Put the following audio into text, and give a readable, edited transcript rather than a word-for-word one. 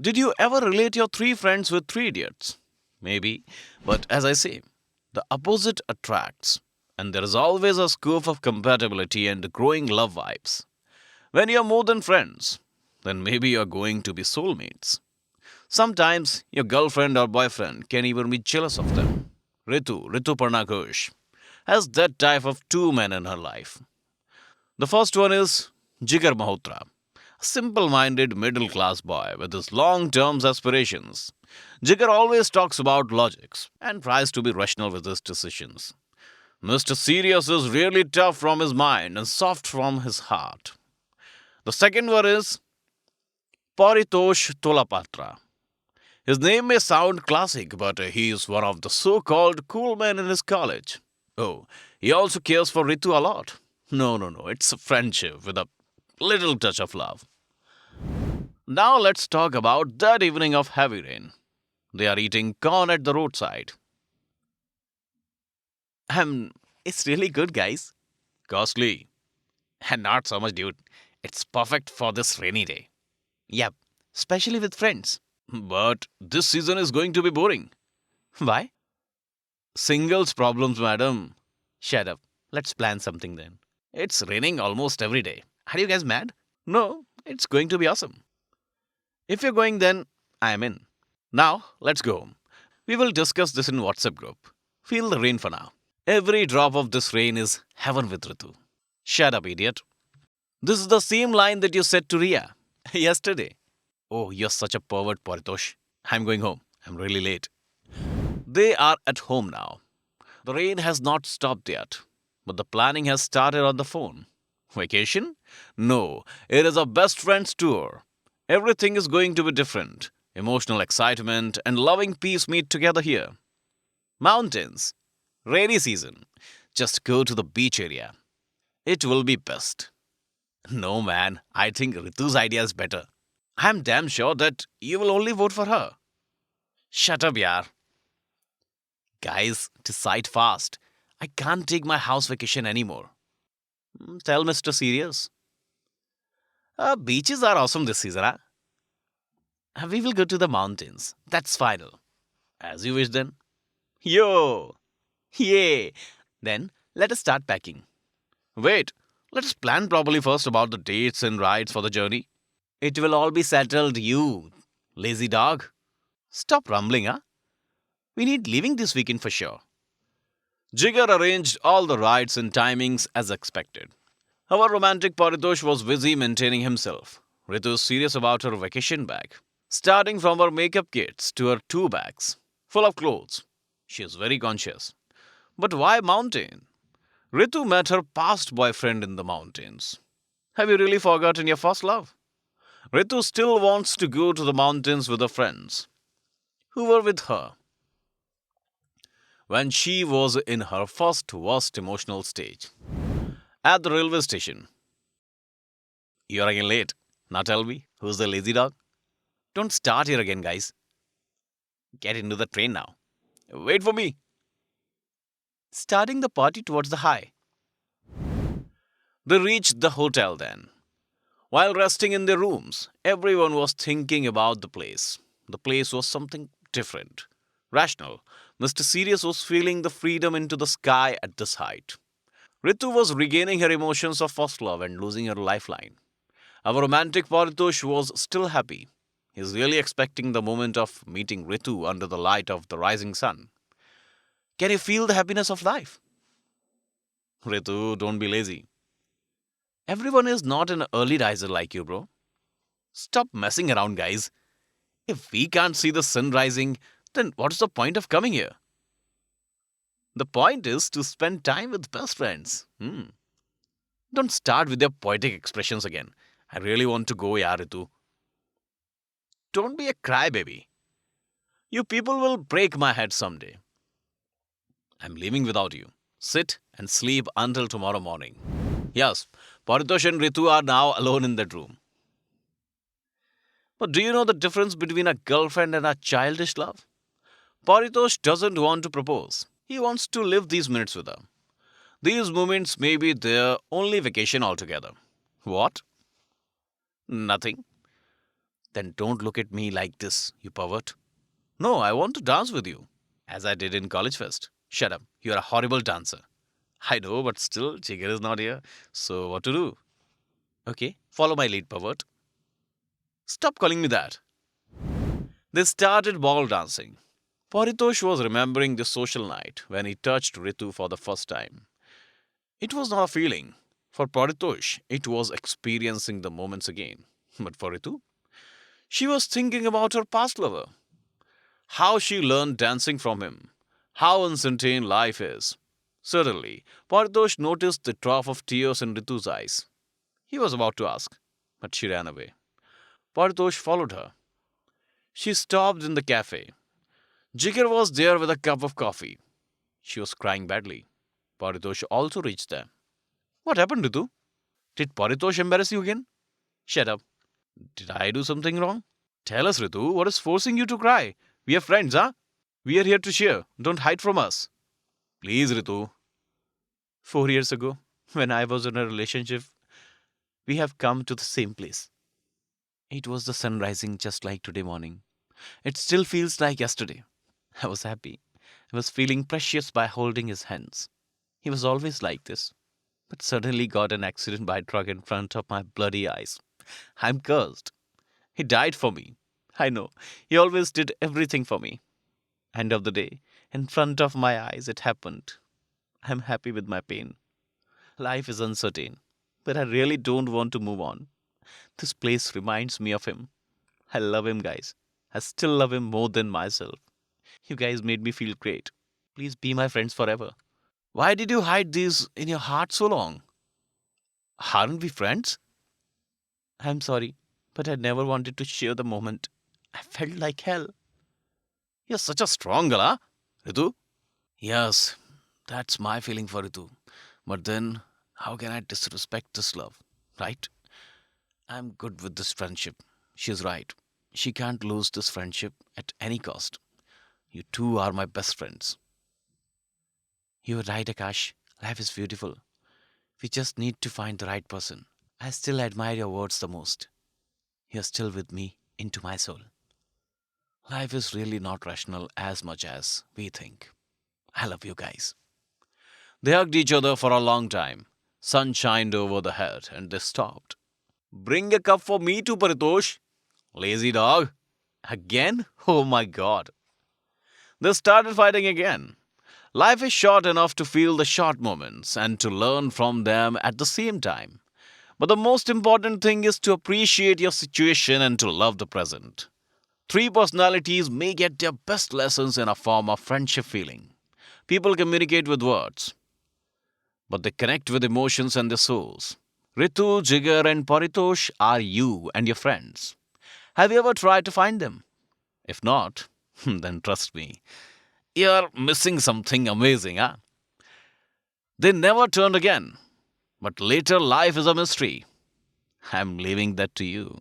Did you ever relate your three friends with three idiots? Maybe, but as I say, the opposite attracts, and there is always a scope of compatibility and growing love vibes. When you're more than friends, then maybe you're going to be soulmates. Sometimes your girlfriend or boyfriend can even be jealous of them. Ritu Parna Ghosh, has that type of two men in her life. The first one is Jigar Malhotra, a simple minded middle class boy with his long term aspirations. Jigar always talks about logics and tries to be rational with his decisions. Mr. Sirius is really tough from his mind and soft from his heart. The second one is Paritosh Tolapatra. His name may sound classic, but he is one of the so called cool men in his college. Oh, he also cares for Ritu a lot. No, it's a friendship with a little touch of love. Now let's talk about that evening of heavy rain. They are eating corn at the roadside. Um, it's really good, guys. Costly. And not so much, dude. It's perfect for this rainy day. Yep, especially with friends. But this season is going to be boring. Why? Singles problems, madam. Shut up. Let's plan something then. It's raining almost every day. Are you guys mad? No, it's going to be awesome. If you're going, then I'm in. Now, let's go. We will discuss this in WhatsApp group. Feel the rain for now. Every drop of this rain is heaven with Ritu. Shut up, idiot. This is the same line that you said to Ria yesterday. Oh, you're such a pervert, Paritosh. I'm going home. I'm really late. They are at home now. The rain has not stopped yet, but the planning has started on the phone. Vacation? No, it is a best friends tour. Everything is going to be different. Emotional excitement and loving peace meet together here. Mountains. Rainy season. Just go to the beach area. It will be best. No, man, I think Ritu's idea is better. I'm damn sure that you will only vote for her. Shut up, yaar. Guys, decide fast. I can't take my house vacation anymore. Tell Mr. Serious. Beaches are awesome this season, huh? We will go to the mountains. That's final. As you wish then. Yo! Yay! Then let us start packing. Wait, let us plan properly first about the dates and rides for the journey. It will all be settled, you lazy dog. Stop rumbling, huh? We need leaving this weekend for sure. Jigar arranged all the rides and timings as expected. Our romantic Paritosh was busy maintaining himself. Ritu is serious about her vacation bag, starting from her makeup kits to her two bags, full of clothes. She is very conscious. But why mountain? Ritu met her past boyfriend in the mountains. Have you really forgotten your first love? Ritu still wants to go to the mountains with her friends, who were with her when she was in her first worst emotional stage. At the railway station. You're again late. Now tell me, who's the lazy dog? Don't start here again, guys. Get into the train now. Wait for me. Starting the party towards the high. They reached the hotel then. While resting in their rooms, everyone was thinking about the place. The place was something different, rational. Mr. Sirius was feeling the freedom into the sky at this height. Ritu was regaining her emotions of first love and losing her lifeline. Our romantic Paritosh was still happy. He's really expecting the moment of meeting Ritu under the light of the rising sun. Can you feel the happiness of life? Ritu, don't be lazy. Everyone is not an early riser like you, bro. Stop messing around, guys. If we can't see the sun rising, then what's the point of coming here? The point is to spend time with best friends. Don't start with your poetic expressions again. I really want to go, yaar, Ritu. Don't be a crybaby. You people will break my head someday. I'm leaving without you. Sit and sleep until tomorrow morning. Yes, Paritosh and Ritu are now alone in that room. But do you know the difference between a girlfriend and a childish love? Paritosh doesn't want to propose. He wants to live these minutes with her. These moments may be their only vacation altogether. What? Nothing. Then don't look at me like this, you pervert. No, I want to dance with you, as I did in College Fest. Shut up, you're a horrible dancer. I know, but still, Jigar is not here. So, what to do? Okay, follow my lead, pervert. Stop calling me that. They started ball dancing. Paritosh was remembering the social night when he touched Ritu for the first time. It was not a feeling. For Paritosh, it was experiencing the moments again. But for Ritu, she was thinking about her past lover, how she learned dancing from him, how uncertain life is. Suddenly, Paritosh noticed the drop of tears in Ritu's eyes. He was about to ask, but she ran away. Paritosh followed her. She stopped in the cafe. Jigar was there with a cup of coffee. She was crying badly. Paritosh also reached there. What happened, Ritu? Did Paritosh embarrass you again? Shut up. Did I do something wrong? Tell us, Ritu, what is forcing you to cry? We are friends, huh? We are here to cheer. Don't hide from us. Please, Ritu. 4 years ago, when I was in a relationship, we have come to the same place. It was the sun rising just like today morning. It still feels like yesterday. I was happy. I was feeling precious by holding his hands. He was always like this, but suddenly got an accident by a truck in front of my bloody eyes. I'm cursed. He died for me. I know. He always did everything for me. End of the day, in front of my eyes, it happened. I'm happy with my pain. Life is uncertain, but I really don't want to move on. This place reminds me of him. I love him, guys. I still love him more than myself. You guys made me feel great. Please be my friends forever. Why did you hide this in your heart so long? Aren't we friends? I'm sorry, but I never wanted to share the moment. I felt like hell. You're such a strong girl, huh, Ritu? Yes, that's my feeling for Ritu. But then, how can I disrespect this love, right? I'm good with this friendship. She's right. She can't lose this friendship at any cost. You two are my best friends. You're right, Akash. Life is beautiful. We just need to find the right person. I still admire your words the most. You're still with me into my soul. Life is really not rational as much as we think. I love you guys. They hugged each other for a long time. Sun shined over the head and they stopped. Bring a cup for me too, Paritosh. Lazy dog. Again? Oh my god. They started fighting again. Life is short enough to feel the short moments and to learn from them at the same time. But the most important thing is to appreciate your situation and to love the present. Three personalities may get their best lessons in a form of friendship feeling. People communicate with words, but they connect with emotions and their souls. Ritu, Jigar, and Paritosh are you and your friends. Have you ever tried to find them? If not, then trust me, you're missing something amazing, huh? They never turned again. But later life is a mystery. I'm leaving that to you.